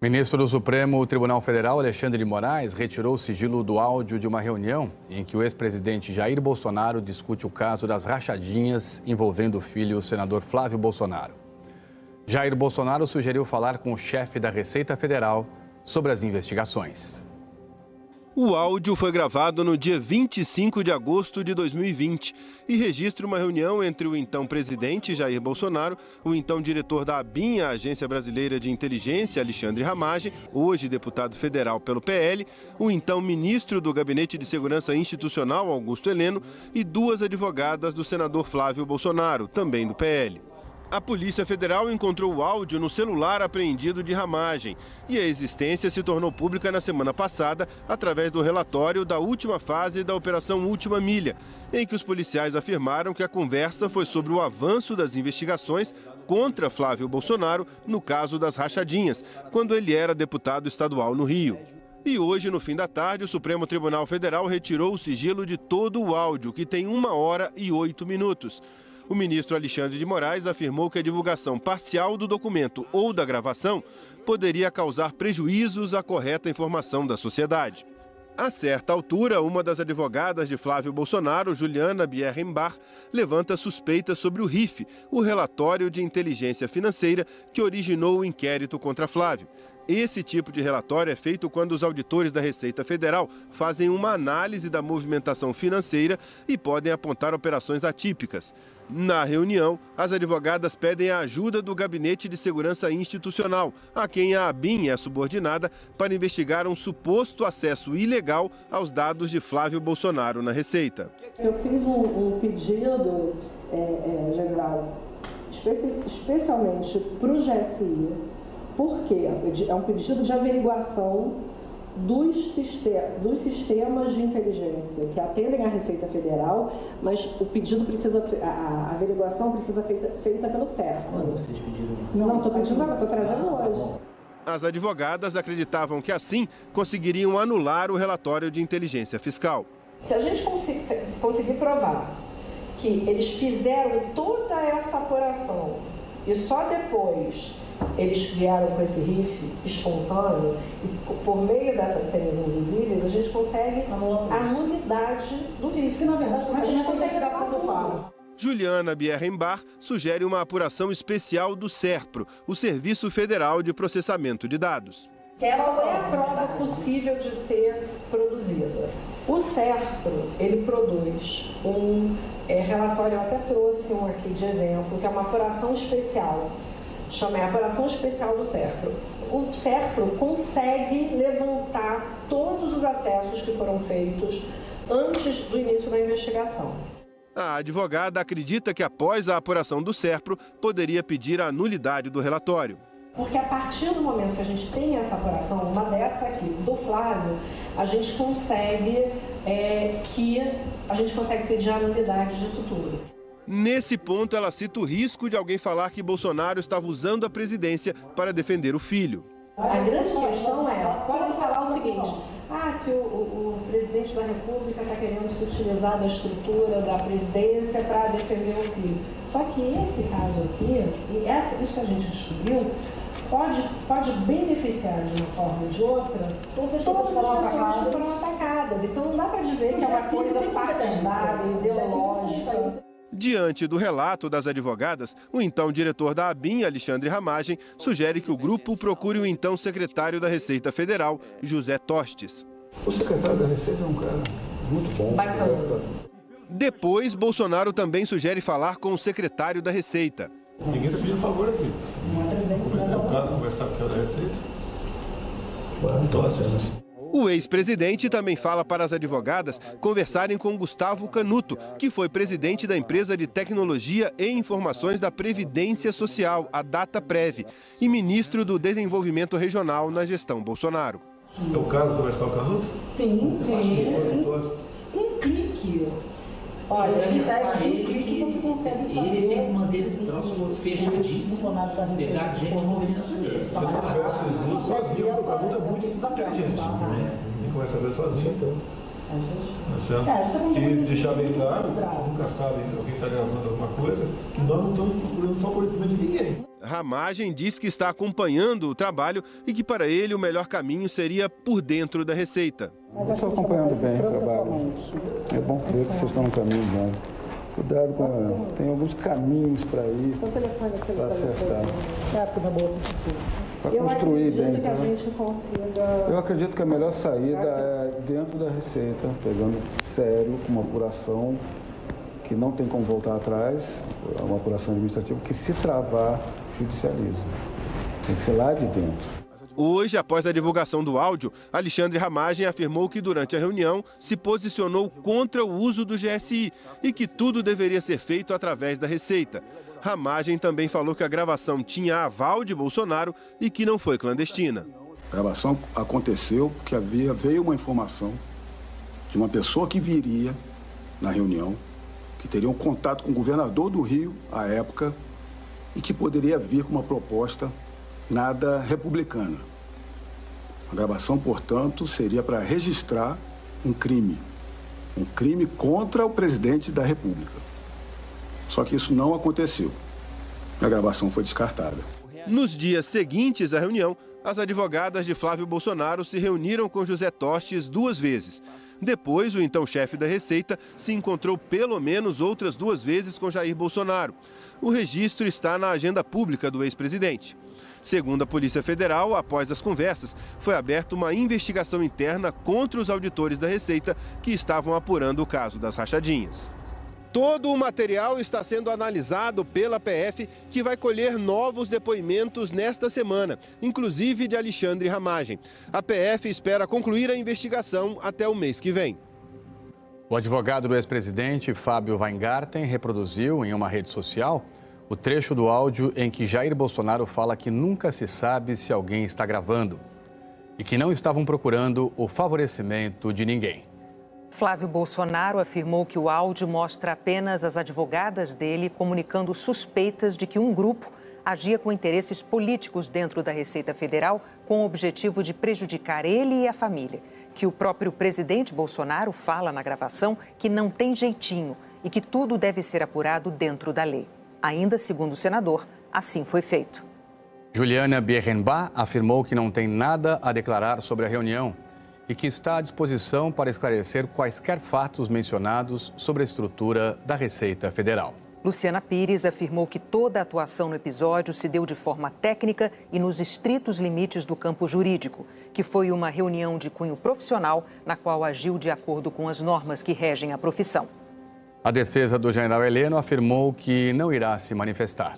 Ministro do Supremo Tribunal Federal, Alexandre de Moraes, retirou o sigilo do áudio de uma reunião em que o ex-presidente Jair Bolsonaro discute o caso das rachadinhas envolvendo o filho, o senador Flávio Bolsonaro. Jair Bolsonaro sugeriu falar com o chefe da Receita Federal sobre as investigações. O áudio foi gravado no dia 25 de agosto de 2020 e registra uma reunião entre o então presidente Jair Bolsonaro, o então diretor da ABIN, a Agência Brasileira de Inteligência, Alexandre Ramagem, hoje deputado federal pelo PL, o então ministro do Gabinete de Segurança Institucional, Augusto Heleno, e duas advogadas do senador Flávio Bolsonaro, também do PL. A Polícia Federal encontrou o áudio no celular apreendido de Ramagem e a existência se tornou pública na semana passada através do relatório da última fase da Operação Última Milha, em que os policiais afirmaram que a conversa foi sobre o avanço das investigações contra Flávio Bolsonaro no caso das rachadinhas, quando ele era deputado estadual no Rio. E hoje, no fim da tarde, o Supremo Tribunal Federal retirou o sigilo de todo o áudio, que tem 1 hora e 8 minutos. O ministro Alexandre de Moraes afirmou que a divulgação parcial do documento ou da gravação poderia causar prejuízos à correta informação da sociedade. A certa altura, uma das advogadas de Flávio Bolsonaro, Juliana Bierrenbach, levanta suspeitas sobre o RIF, o relatório de inteligência financeira que originou o inquérito contra Flávio. Esse tipo de relatório é feito quando os auditores da Receita Federal fazem uma análise da movimentação financeira e podem apontar operações atípicas. Na reunião, as advogadas pedem a ajuda do Gabinete de Segurança Institucional, a quem a ABIN é subordinada, para investigar um suposto acesso ilegal aos dados de Flávio Bolsonaro na Receita. Eu fiz um pedido, general, especialmente para o GSI, porque é um pedido de averiguação dos sistemas de inteligência que atendem à Receita Federal, mas o pedido a averiguação precisa ser feita pelo CERF. Quando vocês pediram? Não, estou pedindo agora, estou trazendo hoje. As advogadas acreditavam que assim conseguiriam anular o relatório de inteligência fiscal. Se a gente conseguir provar que eles fizeram toda essa apuração e só depois eles vieram com esse RIF espontâneo e por meio dessas senhas invisíveis a gente consegue a nulidade do RIF. Na verdade, a gente consegue acabar do Flávio. Juliana Bierrenbach sugere uma apuração especial do SERPRO, o Serviço Federal de Processamento de Dados. Qual é a prova possível de ser produzida? O SERPRO, ele produz um relatório, eu até trouxe um aqui de exemplo, que é uma apuração especial. Chama a apuração especial do SERPRO. O SERPRO consegue levantar todos os acessos que foram feitos antes do início da investigação. A advogada acredita que após a apuração do SERPRO, poderia pedir a nulidade do relatório. Porque a partir do momento que a gente tem essa apuração, uma dessa aqui, do Flávio, a gente consegue pedir a nulidade disso tudo. Nesse ponto, ela cita o risco de alguém falar que Bolsonaro estava usando a presidência para defender o filho. A grande questão podem falar o seguinte, que o presidente da República está querendo se utilizar da estrutura da presidência para defender o filho. Só que esse caso aqui, isso que a gente descobriu, pode beneficiar de uma forma ou de outra todas as pessoas que foram atacadas. Então não dá para dizer que é uma coisa partidária, ideológica. Diante do relato das advogadas, o então diretor da ABIN, Alexandre Ramagem, sugere que o grupo procure o então secretário da Receita Federal, José Tostes. O secretário da Receita é um cara muito bom. Bacana. Depois, Bolsonaro também sugere falar com o secretário da Receita. Ninguém está pedindo favor aqui. É o caso, conversar com o da Receita. O ex-presidente também fala para as advogadas conversarem com Gustavo Canuto, que foi presidente da empresa de tecnologia e informações da Previdência Social, a Dataprev, e ministro do Desenvolvimento Regional na gestão Bolsonaro. É o caso conversar com o Canuto? Sim. Um clique. Olha, ele tem que manter esse troço fechadíssimo, pegar gente de confiança dele. Você conversa sozinho, o Canuto é muito inteligente. Ninguém conversa dele sozinho, então. E deixar bem claro, nunca sabe alguém está gravando alguma coisa, que nós não estamos procurando só conhecimento de ninguém. Ramagem diz que está acompanhando o trabalho e que para ele o melhor caminho seria por dentro da Receita. Estou acompanhando bem o trabalho. É bom ver que vocês estão no caminho bom. Cuidado com... Tem alguns caminhos para ir, para acertar. Para construir dentro. Eu acredito que a melhor saída é dentro da Receita, pegando sério, com uma apuração que não tem como voltar atrás, uma apuração administrativa que, se travar, judicializa. Tem que ser lá de dentro. Hoje, após a divulgação do áudio, Alexandre Ramagem afirmou que durante a reunião se posicionou contra o uso do GSI e que tudo deveria ser feito através da Receita. Ramagem também falou que a gravação tinha aval de Bolsonaro e que não foi clandestina. A gravação aconteceu porque veio uma informação de uma pessoa que viria na reunião, que teria um contato com o governador do Rio, à época, e que poderia vir com uma proposta nada republicana. A gravação, portanto, seria para registrar um crime contra o presidente da República. Só que isso não aconteceu. A gravação foi descartada. Nos dias seguintes à reunião, as advogadas de Flávio Bolsonaro se reuniram com José Tostes 2 vezes. Depois, o então chefe da Receita se encontrou pelo menos outras 2 vezes com Jair Bolsonaro. O registro está na agenda pública do ex-presidente. Segundo a Polícia Federal, após as conversas, foi aberta uma investigação interna contra os auditores da Receita que estavam apurando o caso das rachadinhas. Todo o material está sendo analisado pela PF, que vai colher novos depoimentos nesta semana, inclusive de Alexandre Ramagem. A PF espera concluir a investigação até o mês que vem. O advogado do ex-presidente, Fábio Weingarten, reproduziu em uma rede social o trecho do áudio em que Jair Bolsonaro fala que nunca se sabe se alguém está gravando e que não estavam procurando o favorecimento de ninguém. Flávio Bolsonaro afirmou que o áudio mostra apenas as advogadas dele comunicando suspeitas de que um grupo agia com interesses políticos dentro da Receita Federal com o objetivo de prejudicar ele e a família. Que o próprio presidente Bolsonaro fala na gravação que não tem jeitinho e que tudo deve ser apurado dentro da lei. Ainda segundo o senador, assim foi feito. Juliana Bierrenbach afirmou que não tem nada a declarar sobre a reunião e que está à disposição para esclarecer quaisquer fatos mencionados sobre a estrutura da Receita Federal. Luciana Pires afirmou que toda a atuação no episódio se deu de forma técnica e nos estritos limites do campo jurídico, que foi uma reunião de cunho profissional na qual agiu de acordo com as normas que regem a profissão. A defesa do general Heleno afirmou que não irá se manifestar.